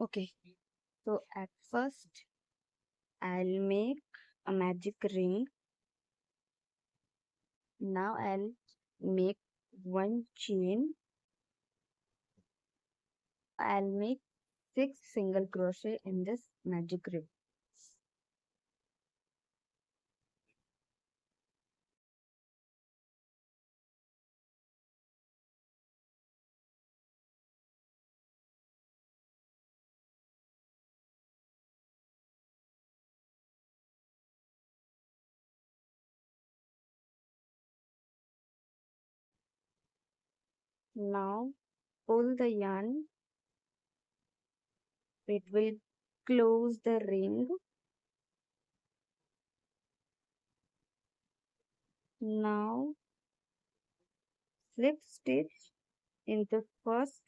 Okay, so at first I'll make a magic ring. Now I'll make one chain. I'll make 6 single crochet in this magic ring. Now pull the yarn. It will close the ring. Now slip stitch in the first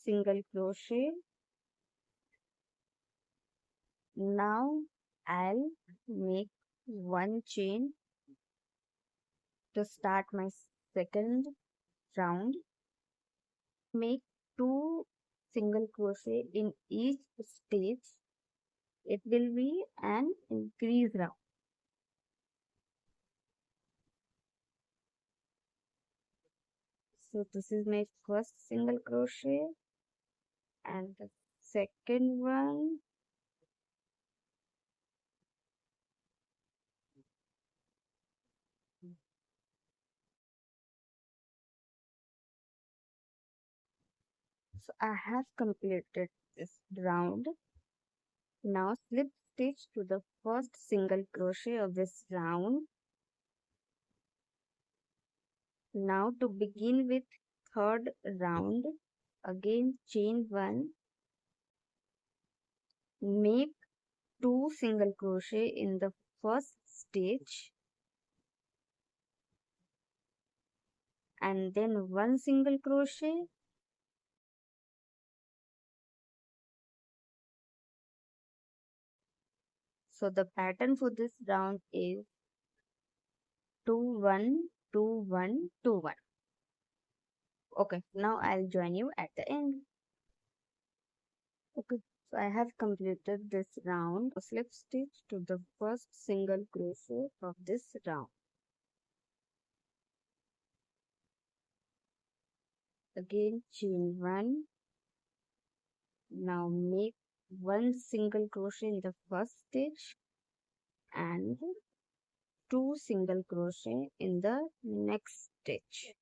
single crochet. Now I'll make one chain to start my second round. Make 2 single crochet in each stitch. It will be an increase round. So this is my first single crochet and the second one. So I have completed this round. Now slip stitch to the first single crochet of this round. Now to begin with third round, again chain 1, make 2 single crochet in the first stitch and then 1 single crochet. So the pattern for this round is 2 1 2 1 2 1. Okay, now I'll join you at the end. Okay, so I have completed this round. Slip stitch to the first single crochet of this round. Again chain 1. Now make 1 single crochet in the first stitch and 2 single crochet in the next stitch.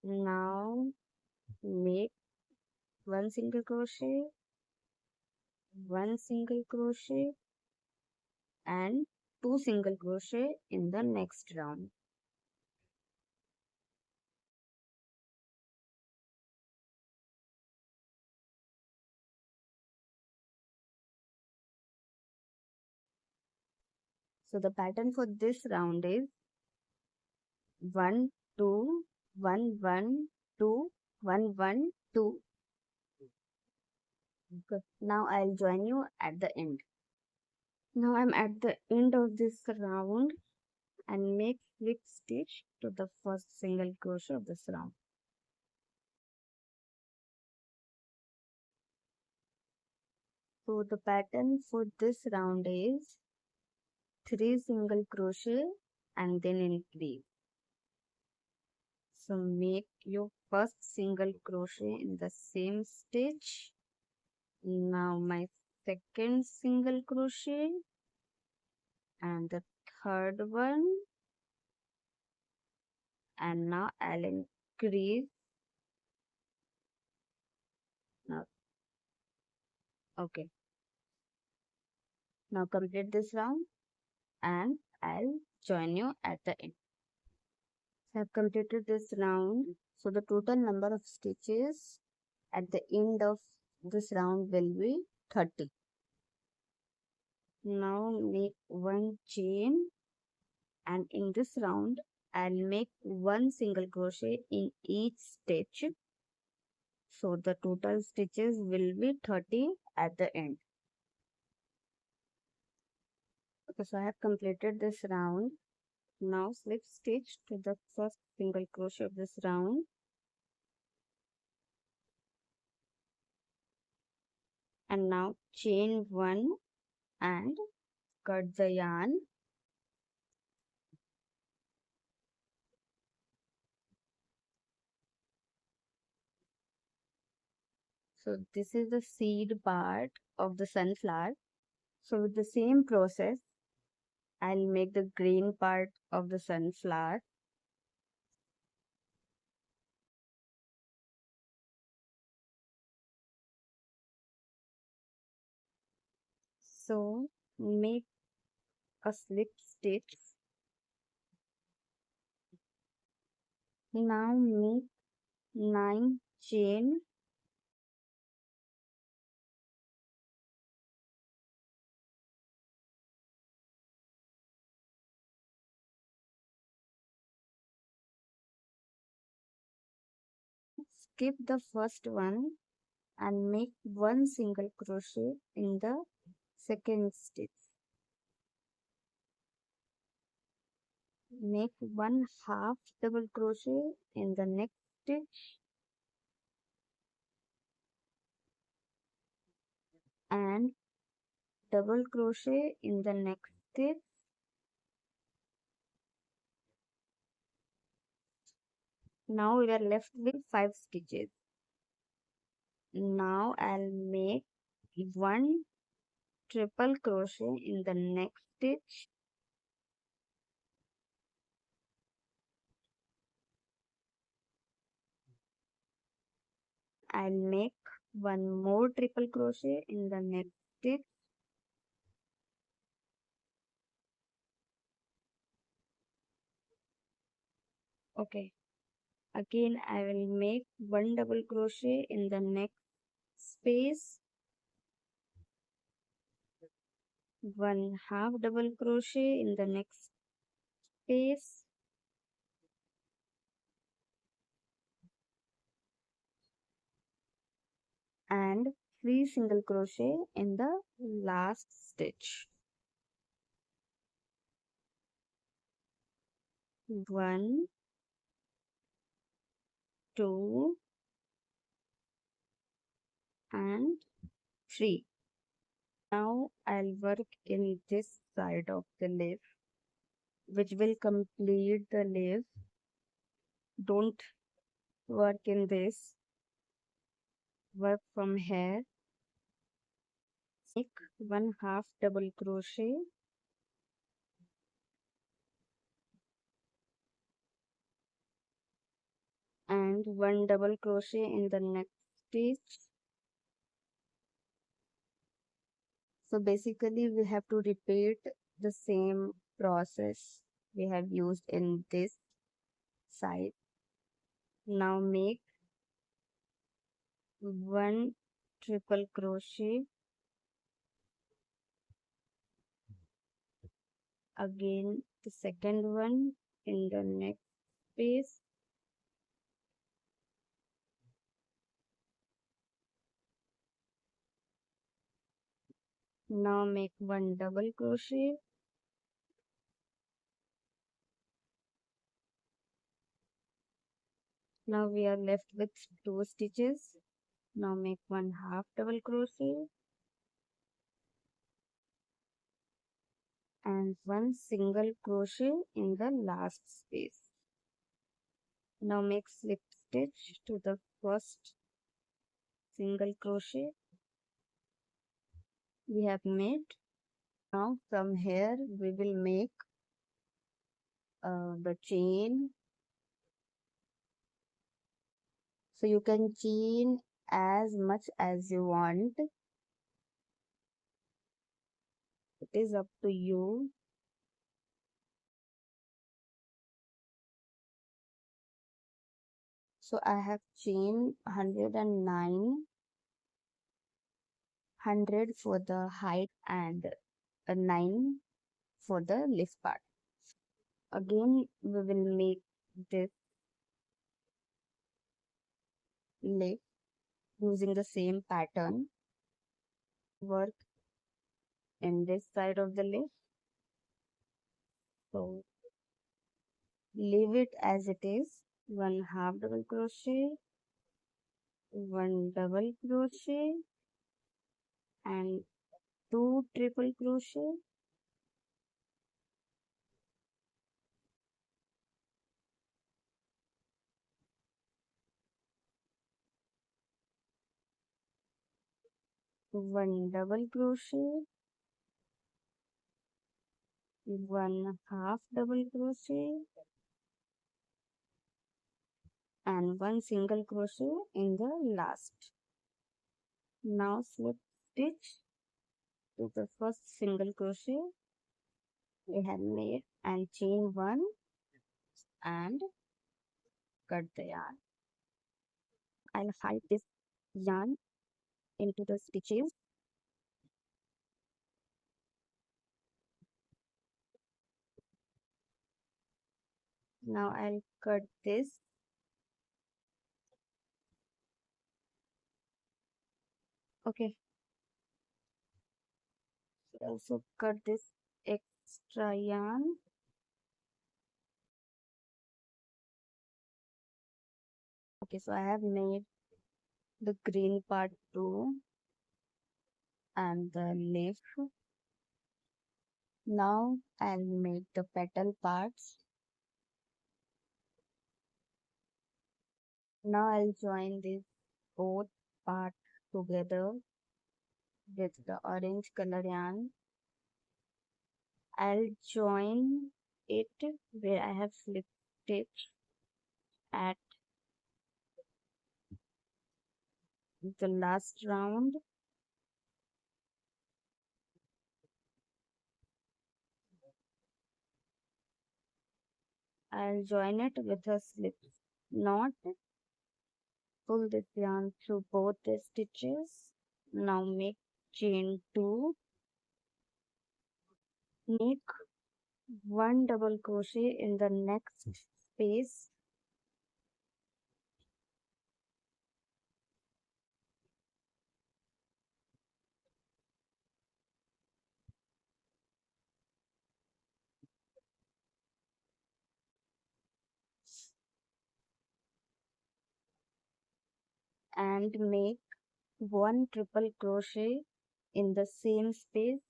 Now make 1 single crochet, 1 single crochet and 2 single crochet in the next round. So the pattern for this round is 1 2 1 1 2 1 1 2. Okay. Now I'll join you at the end. Now I'm at the end of this round and make slip stitch to the first single crochet of this round. So the pattern for this round is 3 single crochet and then increase. So make your first single crochet in the same stitch. Now my second single crochet and the third one, and now I'll increase. Now okay, now complete this round and I'll join you at the end. So I've completed this round. So the total number of stitches at the end of this round will be 30. Now make one chain and in this round I'll make 1 single crochet in each stitch. So the total stitches will be 30 at the end. Okay, so I have completed this round. Now slip stitch to the first single crochet of this round And now chain 1 and cut the yarn. So this is the seed part of the sunflower. So with the same process, I'll make the green part of the sunflower. So make a slip stitch. Now make 9 chain. Skip the first one and make 1 single crochet in the second stitch. Make 1 half double crochet in the next stitch and double crochet in the next stitch. Now we are left with 5 stitches. Now I'll make 1 triple crochet in the next stitch and make 1 more triple crochet in the next stitch. Okay, again I will make 1 double crochet in the next space, 1 half double crochet in the next space, and 3 single crochet in the last stitch. 1, 2 and 3. Now I'll work in this side of the leaf, which will complete the leaf. Don't work in this, work from here. Make 1 half double crochet and 1 double crochet in the next stitch. So basically we have to repeat the same process we have used in this side. Now make 1 triple crochet, again the second one in the next space, now make 1 double crochet, now we are left with 2 stitches. Now make 1 half double crochet and 1 single crochet in the last space. Now make slip stitch to the first single crochet we have made. Now from here we will make the chain. So you can chain as much as you want. It is up to you. So I have chained 109, 100 for the height and 9 for the leaf part. Again we will make this leaf using the same pattern. Work in this side of the leaf. So leave it as it is. 1 half double crochet, 1 double crochet, and 2 triple crochet, one double crochet, one half double crochet, and one single crochet in the last. Now slip stitch to the first single crochet we had made and chain 1 and cut the yarn. I'll hide this yarn into the stitches. Now I'll cut this. Okay, also cut this extra yarn. Okay, so I have made the green part too and the leaf. Now I'll make the petal parts. Now I'll join these both parts together with the orange color yarn. I'll join it where I have slip stitch at the last round. I'll join it with a slip knot. Pull this yarn through both the stitches. Now make chain 2. Make 1 double crochet in the next space. And make 1 triple crochet in the same space.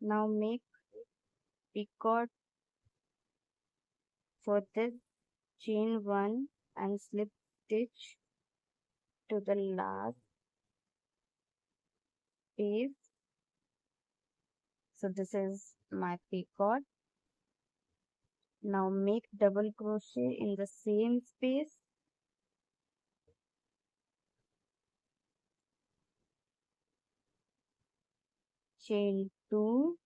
Now make picot for this, chain 1 and slip stitch to the last space. So this is my picot. Now make double crochet in the same space. Chain 2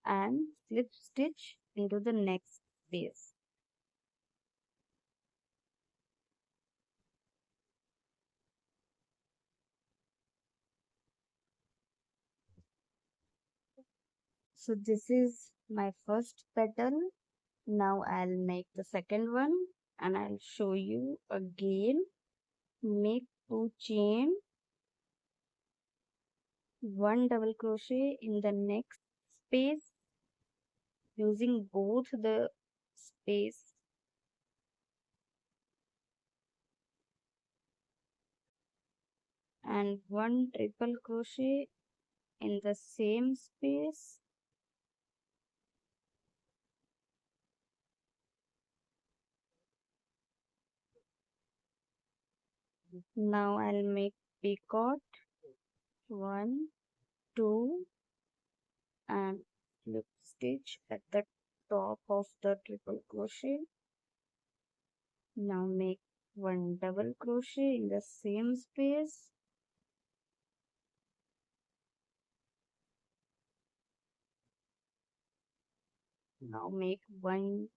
and slip stitch into the next space. So this is my first petal. Now I'll make the second one and I'll show you again. Make 2 chain, 1 double crochet in the next space using both the space, and 1 triple crochet in the same space. Now I'll make picot 1, 2 and slip stitch at the top of the triple crochet. Now make 1 double crochet in the same space. Now make 1,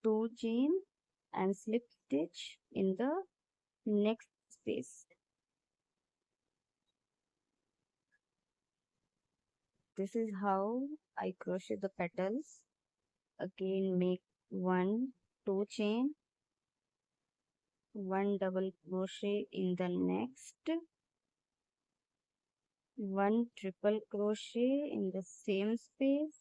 2 chain and slip stitch in the next space. This is how I crochet the petals. Again make 1, 2 chain, 1 double crochet in the next, 1 triple crochet in the same space,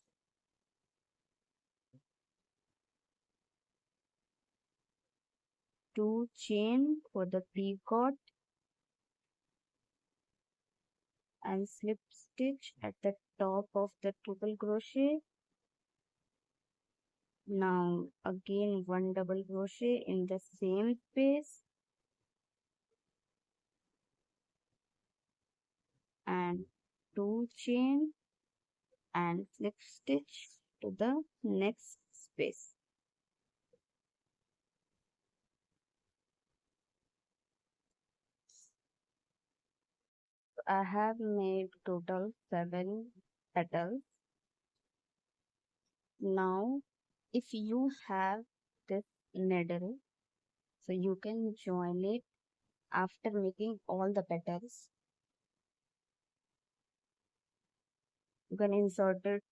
2 chain for the picot and slip stitch at the top of the triple crochet. Now again 1 double crochet in the same space and 2 chain and slip stitch to the next space. I have made total 7 petals. Now if you have this needle, so you can join it after making all the petals. You can insert it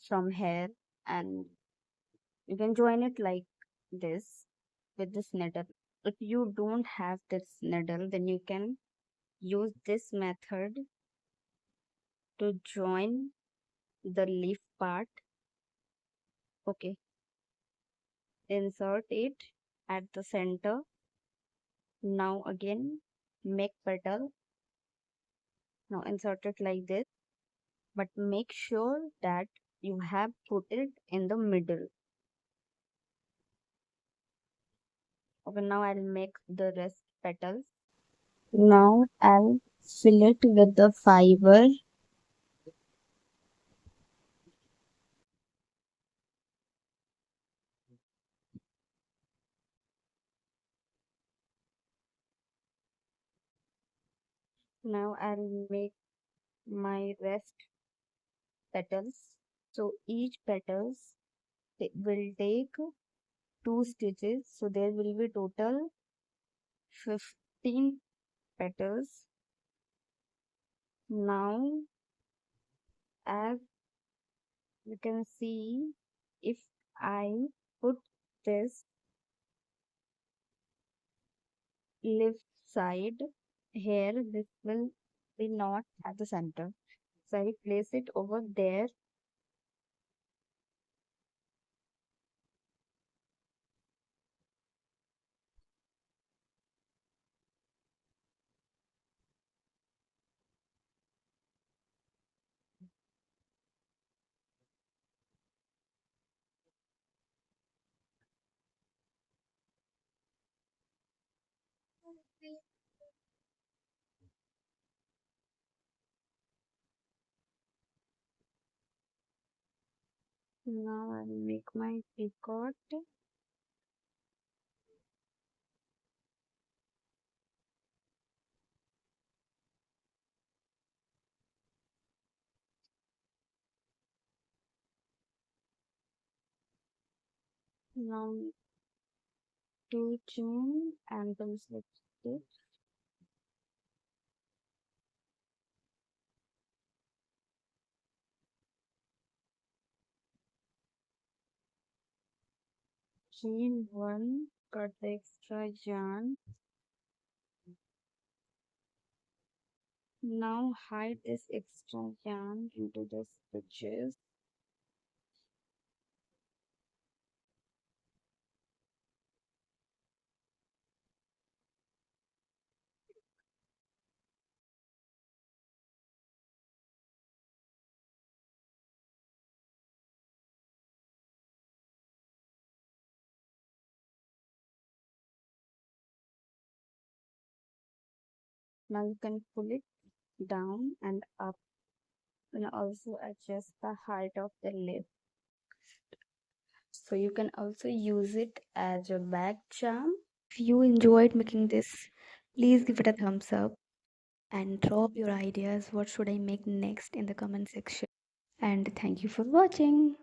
from here and you can join it like this with this needle. If you don't have this needle, then you can use this method to join the leaf part. Okay, insert it at the center. Now again make petal. Now insert it like this, but make sure that you have put it in the middle. Okay, now I'll make the rest petals. Now I'll fill it with the fiber. Now I'll make my rest petals. So each petals will take 2 stitches. So there will be total 15 petals. Now as you can see, if I put this left side here, this will be not at the center. So I place it over there. Now I'll make my picot. Now 2 chain and then slip stitch. Chain 1, cut the extra yarn. Now hide this extra yarn into the stitches. Now you can pull it down and up. You can also adjust the height of the lip. So you can also use it as a back charm. If you enjoyed making this, please give it a thumbs up and drop your ideas. What should I make next in the comment section? And thank you for watching.